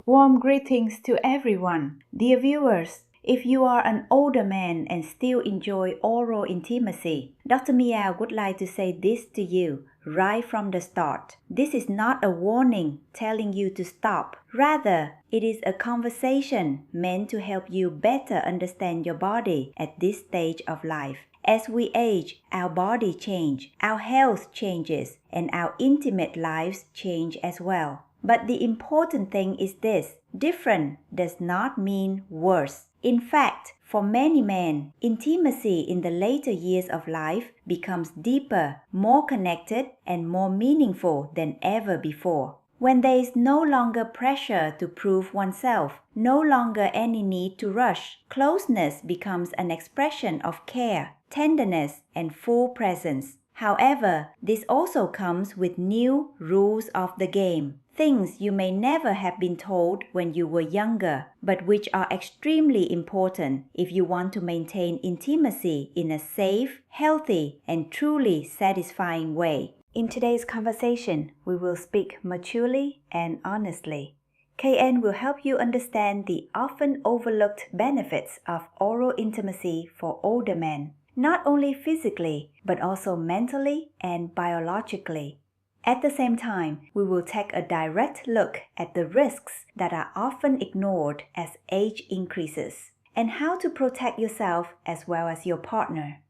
Warm greetings to everyone. Dear viewers, if you are an older man and still enjoy oral intimacy, Dr. Meow would like to say this to you right from the start. This is not a warning telling you to stop. Rather, it is a conversation meant to help you better understand your body at this stage of life. As we age, our body changes, our health changes, and our intimate lives change as well. But the important thing is this: different does not mean worse. In fact, for many men, intimacy in the later years of life becomes deeper, more connected, and more meaningful than ever before. When there is no longer pressure to prove oneself, no longer any need to rush, closeness becomes an expression of care, tenderness, and full presence. However, this also comes with new rules of the game. Things you may never have been told when you were younger, but which are extremely important if you want to maintain intimacy in a safe, healthy, and truly satisfying way. In today's conversation, we will speak maturely and honestly. KN will help you understand the often overlooked benefits of oral intimacy for older men, not only physically, but also mentally and biologically. At the same time, we will take a direct look at the risks that are often ignored as age increases, and how to protect yourself as well as your partner.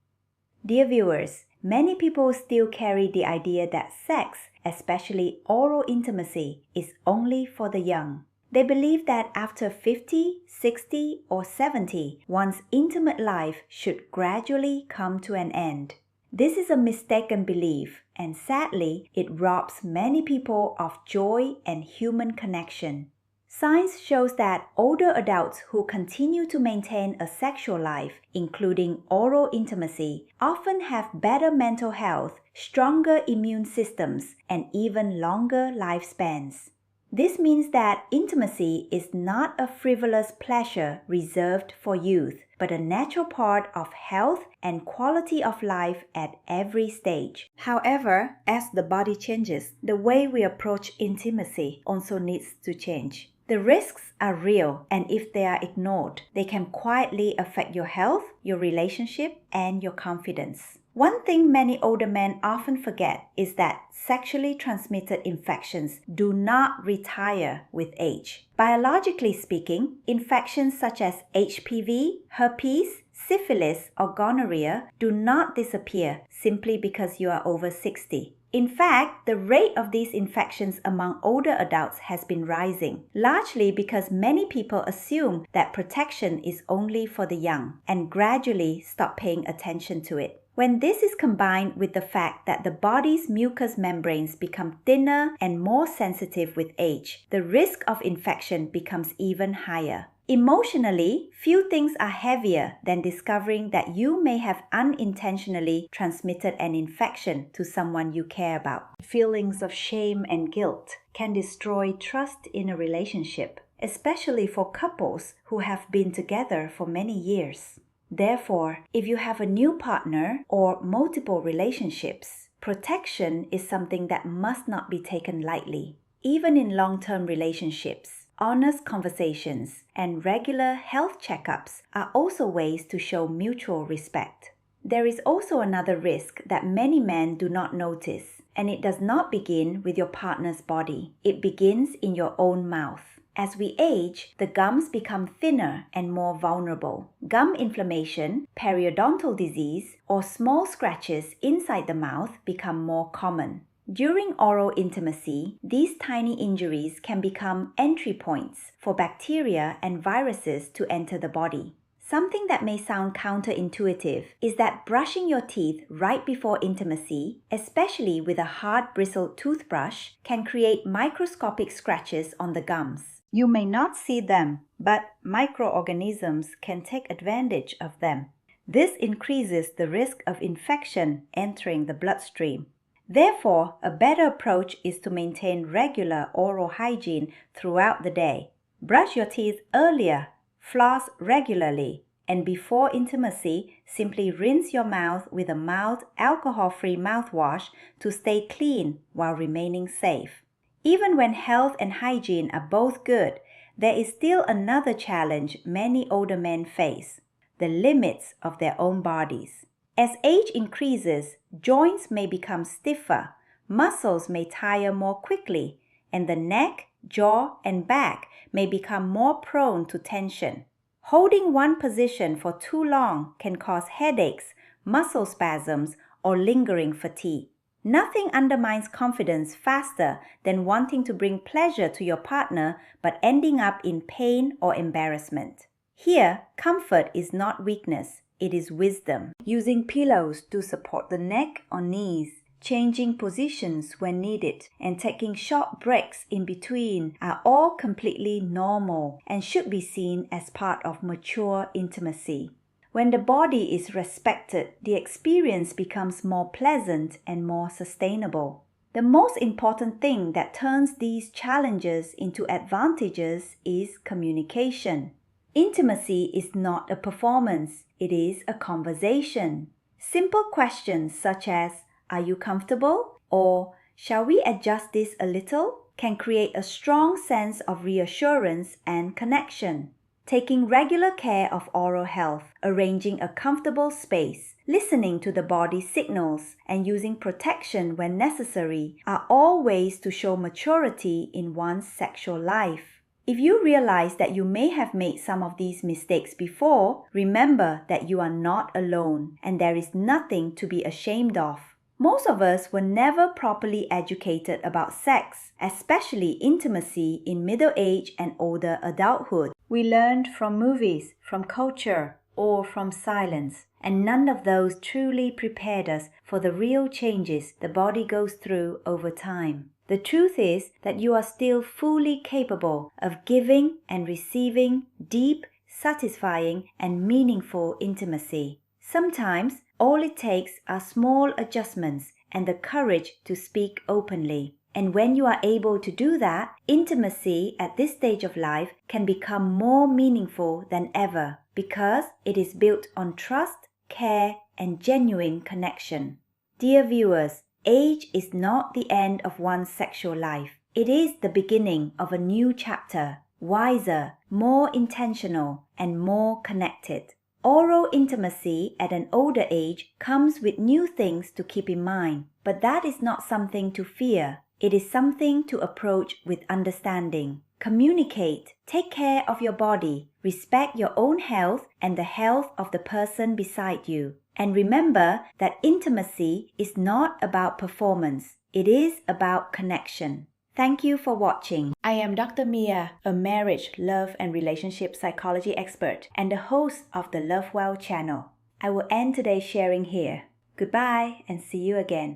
Dear viewers, many people still carry the idea that sex, especially oral intimacy, is only for the young. They believe that after 50, 60, or 70, one's intimate life should gradually come to an end. This is a mistaken belief, and sadly, it robs many people of joy and human connection. Science shows that older adults who continue to maintain a sexual life, including oral intimacy, often have better mental health, stronger immune systems, and even longer lifespans. This means that intimacy is not a frivolous pleasure reserved for youth, but a natural part of health and quality of life at every stage. However, as the body changes, the way we approach intimacy also needs to change. The risks are real, and if they are ignored, they can quietly affect your health, your relationship, and your confidence. One thing many older men often forget is that sexually transmitted infections do not retire with age. Biologically speaking, infections such as HPV, herpes, syphilis, or gonorrhea do not disappear simply because you are over 60. In fact, the rate of these infections among older adults has been rising, largely because many people assume that protection is only for the young and gradually stop paying attention to it. When this is combined with the fact that the body's mucous membranes become thinner and more sensitive with age, the risk of infection becomes even higher. Emotionally, few things are heavier than discovering that you may have unintentionally transmitted an infection to someone you care about. Feelings of shame and guilt can destroy trust in a relationship, especially for couples who have been together for many years. Therefore, if you have a new partner or multiple relationships, protection is something that must not be taken lightly. Even in long-term relationships, honest conversations and regular health checkups are also ways to show mutual respect. There is also another risk that many men do not notice, and it does not begin with your partner's body. It begins in your own mouth. As we age, the gums become thinner and more vulnerable. Gum inflammation, periodontal disease, or small scratches inside the mouth become more common. During oral intimacy, these tiny injuries can become entry points for bacteria and viruses to enter the body. Something that may sound counterintuitive is that brushing your teeth right before intimacy, especially with a hard bristled toothbrush, can create microscopic scratches on the gums. You may not see them, but microorganisms can take advantage of them. This increases the risk of infection entering the bloodstream. Therefore, a better approach is to maintain regular oral hygiene throughout the day. Brush your teeth earlier, floss regularly, and before intimacy, simply rinse your mouth with a mild, alcohol-free mouthwash to stay clean while remaining safe. Even when health and hygiene are both good, there is still another challenge many older men face: the limits of their own bodies. As age increases, joints may become stiffer, muscles may tire more quickly, and the neck, jaw, and back may become more prone to tension. Holding one position for too long can cause headaches, muscle spasms, or lingering fatigue. Nothing undermines confidence faster than wanting to bring pleasure to your partner but ending up in pain or embarrassment. Here, comfort is not weakness, it is wisdom. Using pillows to support the neck or knees, changing positions when needed, and taking short breaks in between are all completely normal and should be seen as part of mature intimacy. When the body is respected, the experience becomes more pleasant and more sustainable. The most important thing that turns these challenges into advantages is communication. Intimacy is not a performance, it is a conversation. Simple questions such as, "Are you comfortable?" or "Shall we adjust this a little?" can create a strong sense of reassurance and connection. Taking regular care of oral health, arranging a comfortable space, listening to the body's signals, and using protection when necessary are all ways to show maturity in one's sexual life. If you realize that you may have made some of these mistakes before, remember that you are not alone and there is nothing to be ashamed of. Most of us were never properly educated about sex, especially intimacy in middle age and older adulthood. We learned from movies, from culture, or from silence, and none of those truly prepared us for the real changes the body goes through over time. The truth is that you are still fully capable of giving and receiving deep, satisfying, and meaningful intimacy. Sometimes, all it takes are small adjustments and the courage to speak openly. And when you are able to do that, intimacy at this stage of life can become more meaningful than ever because it is built on trust, care, and genuine connection. Dear viewers, age is not the end of one's sexual life. It is the beginning of a new chapter, wiser, more intentional, and more connected. Oral intimacy at an older age comes with new things to keep in mind, but that is not something to fear. It is something to approach with understanding. Communicate, take care of your body, respect your own health and the health of the person beside you. And remember that intimacy is not about performance. It is about connection. Thank you for watching. I am Dr. Mia, a marriage, love, and relationship psychology expert and the host of the LoveWell channel. I will end today's sharing here. Goodbye and see you again.